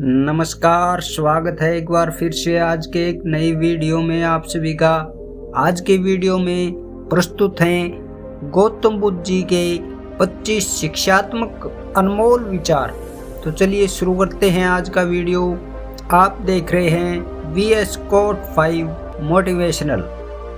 नमस्कार, स्वागत है एक बार फिर से आज के एक नई वीडियो में आप सभी का। आज के वीडियो में प्रस्तुत हैं गौतम बुद्ध जी के 25 शिक्षात्मक अनमोल विचार। तो चलिए शुरू करते हैं आज का वीडियो। आप देख रहे हैं VS कोट 5 मोटिवेशनल।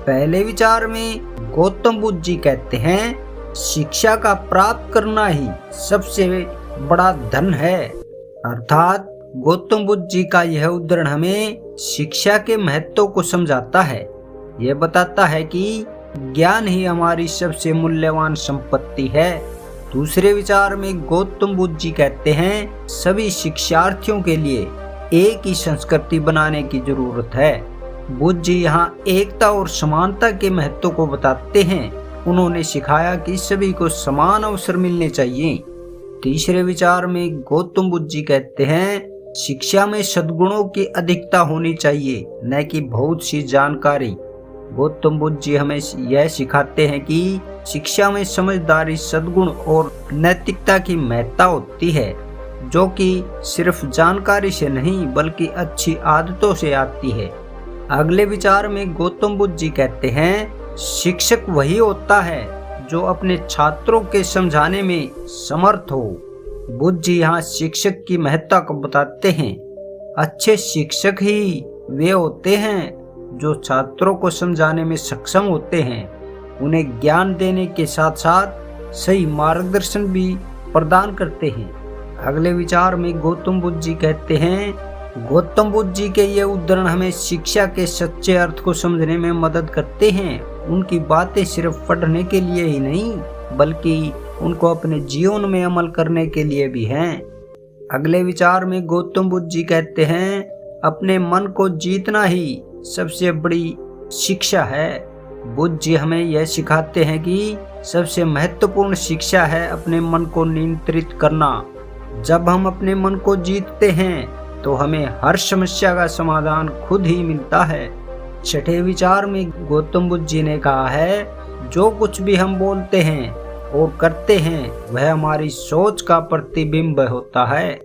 पहले विचार में गौतम बुद्ध जी कहते हैं, शिक्षा का प्राप्त करना ही सबसे बड़ा धन है। अर्थात गौतम बुद्ध जी का यह उद्धरण हमें शिक्षा के महत्व को समझाता है। यह बताता है कि ज्ञान ही हमारी सबसे मूल्यवान संपत्ति है। दूसरे विचार में गौतम बुद्ध जी कहते हैं, सभी शिक्षार्थियों के लिए एक ही संस्कृति बनाने की जरूरत है। बुद्ध जी यहाँ एकता और समानता के महत्व को बताते हैं। उन्होंने सिखाया कि सभी को समान अवसर मिलने चाहिए। तीसरे विचार में गौतम बुद्ध जी कहते हैं, शिक्षा में सद्गुणों की अधिकता होनी चाहिए, न कि बहुत सी जानकारी। गौतम बुद्ध जी हमें यह सिखाते हैं कि शिक्षा में समझदारी, सद्गुण और नैतिकता की महत्ता होती है, जो कि सिर्फ जानकारी से नहीं बल्कि अच्छी आदतों से आती है। अगले विचार में गौतम बुद्ध जी कहते हैं, शिक्षक वही होता है जो अपने छात्रों के समझाने में समर्थ हो। बुद्ध जी यहाँ शिक्षक की महत्ता को बताते हैं। अच्छे शिक्षक ही वे होते हैं जो छात्रों को समझाने में सक्षम होते हैं, उन्हें ज्ञान देने के साथ साथ सही मार्गदर्शन भी प्रदान करते हैं। अगले विचार में गौतम बुद्ध जी कहते हैं, गौतम बुद्ध जी के ये उद्धरण हमें शिक्षा के सच्चे अर्थ को समझने में मदद करते हैं। उनकी बातें सिर्फ पढ़ने के लिए ही नहीं बल्कि उनको अपने जीवन में अमल करने के लिए भी हैं। अगले विचार में गौतम बुद्ध जी कहते हैं, अपने मन को जीतना ही सबसे बड़ी शिक्षा है। बुद्ध जी हमें यह सिखाते हैं कि सबसे महत्वपूर्ण शिक्षा है अपने मन को नियंत्रित करना। जब हम अपने मन को जीतते हैं तो हमें हर समस्या का समाधान खुद ही मिलता है। छठे विचार में गौतम बुद्ध जी ने कहा है, जो कुछ भी हम बोलते हैं और करते हैं वह हमारी सोच का प्रतिबिंब होता है।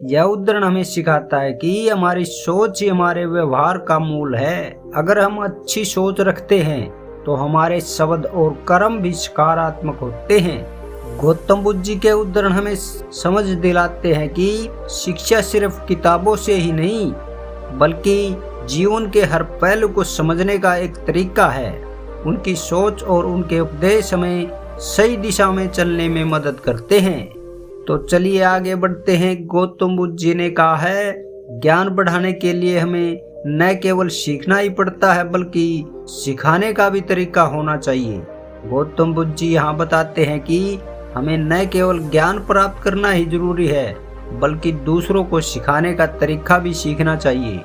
यह उद्धरण हमें सिखाता है कि हमारी सोच ही हमारे व्यवहार का मूल है। अगर हम अच्छी सोच रखते हैं तो हमारे शब्द और कर्म भी सकारात्मक होते हैं। गौतम बुद्ध जी के उद्धरण हमें समझ दिलाते हैं कि शिक्षा सिर्फ किताबों से ही नहीं बल्कि जीवन के हर पहलू को समझने का एक तरीका है। उनकी सोच और उनके उपदेश हमें सही दिशा में चलने में मदद करते हैं। तो चलिए आगे बढ़ते हैं। गौतम बुद्ध जी ने कहा है, ज्ञान बढ़ाने के लिए हमें न केवल सीखना ही पड़ता है बल्कि सिखाने का भी तरीका होना चाहिए। गौतम बुद्ध जी यहाँ बताते हैं कि हमें न केवल ज्ञान प्राप्त करना ही जरूरी है बल्कि दूसरों को सिखाने का तरीका भी सीखना चाहिए।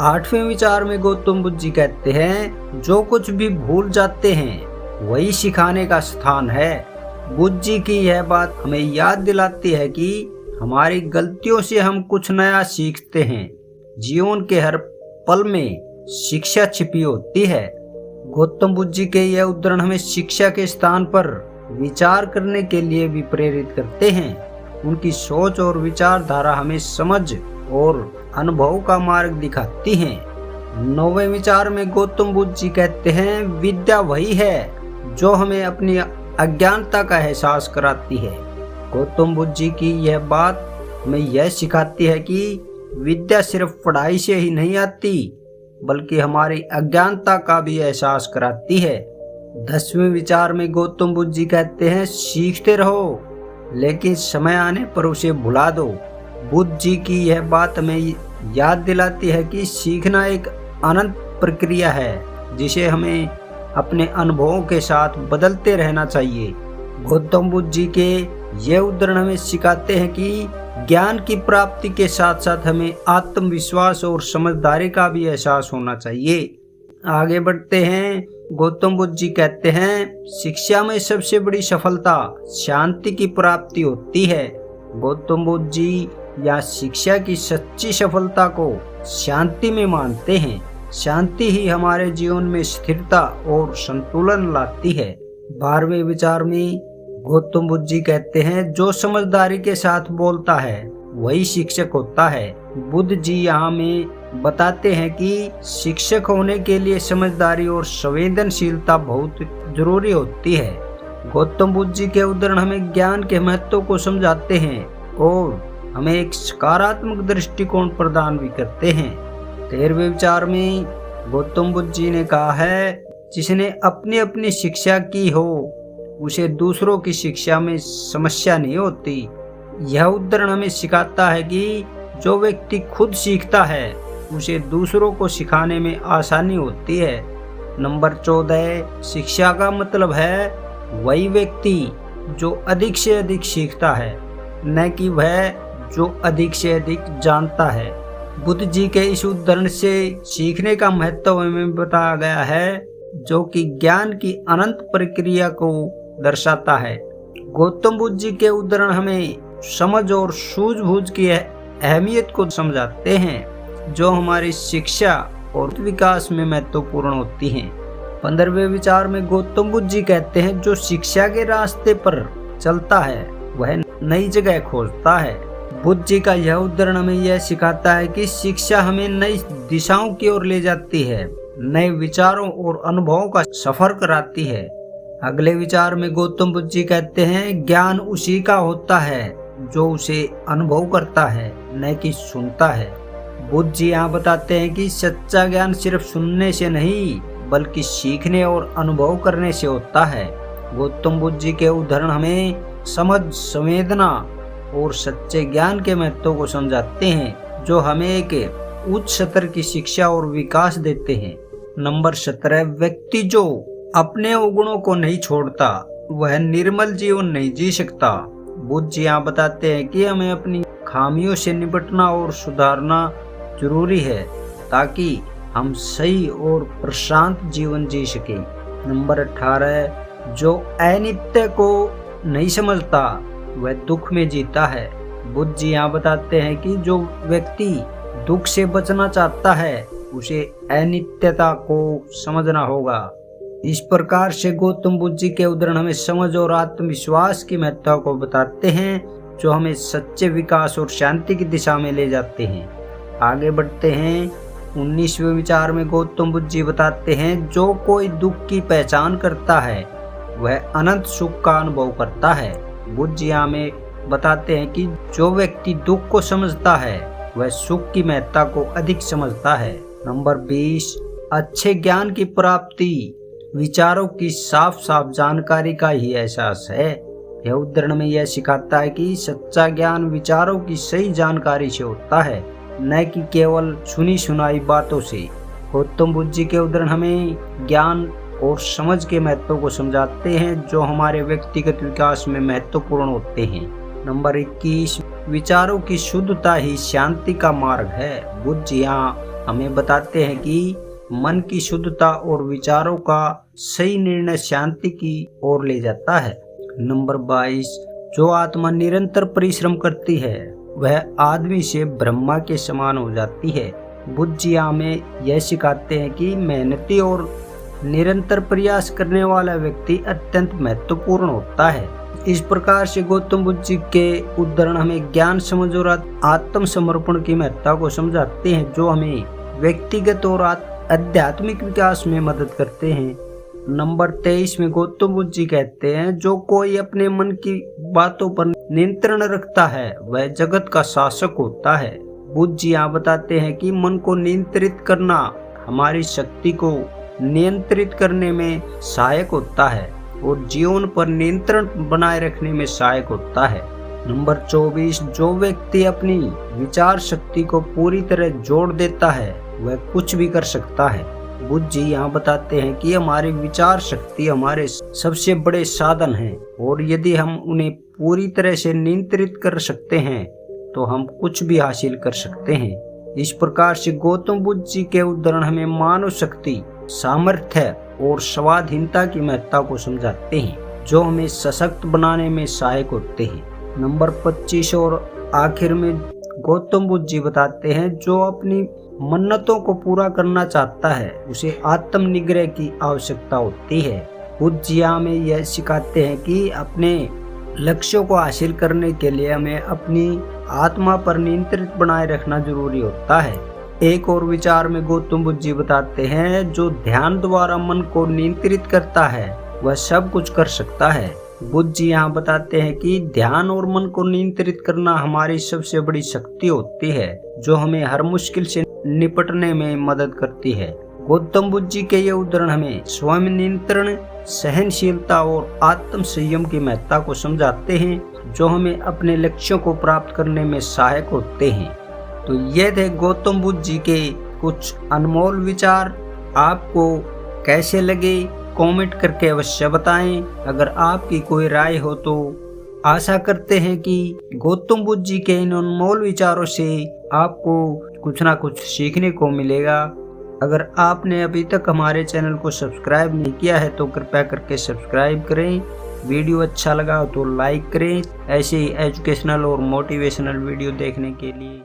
आठवें विचार में गौतम बुद्ध जी कहते हैं, जो कुछ भी भूल जाते हैं वही सिखाने का स्थान है। बुद्ध जी की यह बात हमें याद दिलाती है कि हमारी गलतियों से हम कुछ नया सीखते हैं। जीवन के हर पल में शिक्षा छिपी होती है। गौतम बुद्ध जी के यह उद्धरण हमें शिक्षा के स्थान पर विचार करने के लिए भी प्रेरित करते हैं। उनकी सोच और विचारधारा हमें समझ और अनुभव का मार्ग दिखाती हैं। 9वें विचार में गौतम बुद्ध जी कहते हैं, विद्या वही है जो हमें अपनी अज्ञानता का एहसास कराती है। गौतम बुद्ध जी की यह बात हमें यह सिखाती है कि विद्या सिर्फ पढ़ाई से ही नहीं आती बल्कि हमारी अज्ञानता का भी एहसास कराती है। 10वें विचार में गौतम बुद्ध जी कहते हैं, सीखते रहो लेकिन समय आने पर उसे भुला दो। बुद्ध जी की यह बात हमें याद दिलाती है कि सीखना एक अनंत प्रक्रिया है जिसे हमें अपने अनुभवों के साथ बदलते रहना चाहिए। गौतम बुद्ध जी के ये उद्धरण हमें सिखाते हैं कि ज्ञान की प्राप्ति के साथ साथ हमें आत्मविश्वास और समझदारी का भी एहसास होना चाहिए। आगे बढ़ते हैं। गौतम बुद्ध जी कहते हैं, शिक्षा में सबसे बड़ी सफलता शांति की प्राप्ति होती है। गौतम बुद्ध जी या शिक्षा की सच्ची सफलता को शांति में मानते हैं। शांति ही हमारे जीवन में स्थिरता और संतुलन लाती है। 12वें विचार में गौतम बुद्ध जी कहते हैं, जो समझदारी के साथ बोलता है वही शिक्षक होता है। बुद्ध जी यहाँ में बताते हैं कि शिक्षक होने के लिए समझदारी और संवेदनशीलता बहुत जरूरी होती है। गौतम बुद्ध जी के उदाहरण हमें ज्ञान के महत्व को समझाते हैं और हमें एक सकारात्मक दृष्टिकोण प्रदान भी करते हैं। 13वें विचार में गौतम बुद्ध जी ने कहा है, जिसने अपनी अपनी शिक्षा की हो उसे दूसरों की शिक्षा में समस्या नहीं होती। यह उदाहरण हमें सिखाता है कि जो व्यक्ति खुद सीखता है उसे दूसरों को सिखाने में आसानी होती है। नंबर 14, शिक्षा का मतलब है वही व्यक्ति जो अधिक से अधिक सीखता है, न कि वह जो अधिक से अधिक जानता है। बुद्ध जी के इस उदाहरण से सीखने का महत्व हमें बताया गया है, जो कि ज्ञान की अनंत प्रक्रिया को दर्शाता है। गौतम बुद्ध जी के उदाहरण हमें समझ और सूझबूझ की अहमियत को समझाते हैं, जो हमारी शिक्षा और विकास में महत्वपूर्ण होती हैं। 15वें विचार में गौतम बुद्ध जी कहते हैं, जो शिक्षा के रास्ते पर चलता है वह नई जगह खोजता है। बुद्ध जी का यह उदाहरण हमें यह सिखाता है कि शिक्षा हमें नई दिशाओं की ओर ले जाती है, नए विचारों और अनुभवों का सफर कराती है। अगले विचार में गौतम बुद्ध जी कहते हैं, ज्ञान उसी का होता है जो उसे अनुभव करता है, न कि सुनता है। बुद्ध जी यहाँ बताते हैं कि सच्चा ज्ञान सिर्फ सुनने से नहीं बल्कि सीखने और अनुभव करने से होता है। गौतम बुद्ध जी के उदाहरण हमें समझ, संवेदना और सच्चे ज्ञान के महत्व को समझाते हैं, जो हमें एक उच्च स्तर की शिक्षा और विकास देते हैं। नंबर 17, व्यक्ति जो अपने अवगुणों को नहीं छोड़ता वह निर्मल जीवन नहीं जी सकता। बुद्ध जी यहाँ बताते हैं कि हमें अपनी खामियों से निपटना और सुधारना जरूरी है, ताकि हम सही और प्रशांत जीवन जी सके। नंबर 18, जो अनित्य को नहीं समझता वह दुख में जीता है। बुद्ध जी यहाँ बताते हैं कि जो व्यक्ति दुख से बचना चाहता है उसे अनित्यता को समझना होगा। इस प्रकार से गौतम बुद्ध जी के उदाहरण हमें समझ और आत्मविश्वास की महत्ता को बताते हैं, जो हमें सच्चे विकास और शांति की दिशा में ले जाते हैं। आगे बढ़ते हैं। 19वें विचार में गौतम बुद्ध जी बताते हैं, जो कोई दुख की पहचान करता है वह अनंत सुख का अनुभव करता है। बुद्ध जी हमें बताते हैं कि जो व्यक्ति दुख को समझता है वह सुख की महत्ता को अधिक समझता है। नंबर 20, अच्छे ज्ञान की प्राप्ति विचारों की साफ साफ जानकारी का ही एहसास है। यह उदाहरण में यह सिखाता है कि सच्चा ज्ञान विचारों की सही जानकारी से होता है, न कि केवल सुनी सुनाई बातों से। गौतम बुद्ध जी के उदाहरण हमें ज्ञान और समझ के महत्व को समझाते हैं, जो हमारे व्यक्तिगत विकास में महत्वपूर्ण होते हैं। नंबर 21, विचारों की शुद्धता ही शांति का मार्ग है। बुद्ध जी यहाँ हमें बताते हैं कि मन की शुद्धता और विचारों का सही निर्णय शांति की ओर ले जाता है। नंबर 22, जो आत्मा निरंतर परिश्रम करती है वह आदमी से ब्रह्मा के समान हो जाती है। बुद्ध जी हमें यह सिखाते हैं कि मेहनती और निरंतर प्रयास करने वाला व्यक्ति अत्यंत महत्वपूर्ण होता है। इस प्रकार से गौतम बुद्ध जी के उदाहरण हमें ज्ञान, समझ और आत्मसमर्पण की महत्ता को समझाते हैं, जो हमें व्यक्तिगत और आध्यात्मिक विकास में मदद करते हैं। नंबर 23 में गौतम बुद्ध जी कहते हैं, जो कोई अपने मन की बातों पर नियंत्रण रखता है वह जगत का शासक होता है। बुद्ध जी यहाँ बताते हैं कि मन को नियंत्रित करना हमारी शक्ति को नियंत्रित करने में सहायक होता है और जीवन पर नियंत्रण बनाए रखने में सहायक होता है। नंबर 24, जो व्यक्ति अपनी विचार शक्ति को पूरी तरह जोड़ देता है वह कुछ भी कर सकता है। बुद्ध जी यहाँ बताते हैं कि हमारी विचार शक्ति हमारे सबसे बड़े साधन हैं, और यदि हम उन्हें पूरी तरह से नियंत्रित कर सकते हैं तो हम कुछ भी हासिल कर सकते हैं। इस प्रकार से गौतम बुद्ध जी के उदाहरण हमें मानव शक्ति, सामर्थ्य और स्वाधीनता की महत्ता को समझाते हैं, जो हमें सशक्त बनाने में सहायक होते हैं। नंबर 25 और आखिर में गौतम बुद्ध जी बताते हैं, जो अपनी मन्नतों को पूरा करना चाहता है उसे आत्मनिग्रह की आवश्यकता होती है। बुद्ध जी हमें यह सिखाते हैं कि अपने लक्ष्यों को हासिल करने के लिए हमें अपनी आत्मा पर नियंत्रित बनाए रखना जरूरी होता है। एक और विचार में गौतम बुद्ध जी बताते हैं, जो ध्यान द्वारा मन को नियंत्रित करता है वह सब कुछ कर सकता है। बुद्ध जी यहाँ बताते हैं कि ध्यान और मन को नियंत्रित करना हमारी सबसे बड़ी शक्ति होती है, जो हमें हर मुश्किल से निपटने में मदद करती है। गौतम बुद्ध जी के ये उदाहरण हमें स्वयं नियंत्रण, सहनशीलता और आत्म संयम की महत्ता को समझाते हैं, जो हमें अपने लक्ष्यों को प्राप्त करने में सहायक होते हैं। तो ये थे गौतम बुद्ध जी के कुछ अनमोल विचार। आपको कैसे लगे कमेंट करके अवश्य बताएं। अगर आपकी कोई राय हो तो आशा करते हैं कि गौतम बुद्ध जी के इन अनमोल विचारों से आपको कुछ ना कुछ सीखने को मिलेगा। अगर आपने अभी तक हमारे चैनल को सब्सक्राइब नहीं किया है तो कृपया करके सब्सक्राइब करें। वीडियो अच्छा लगा तो लाइक करें। ऐसे ही एजुकेशनल और मोटिवेशनल वीडियो देखने के लिए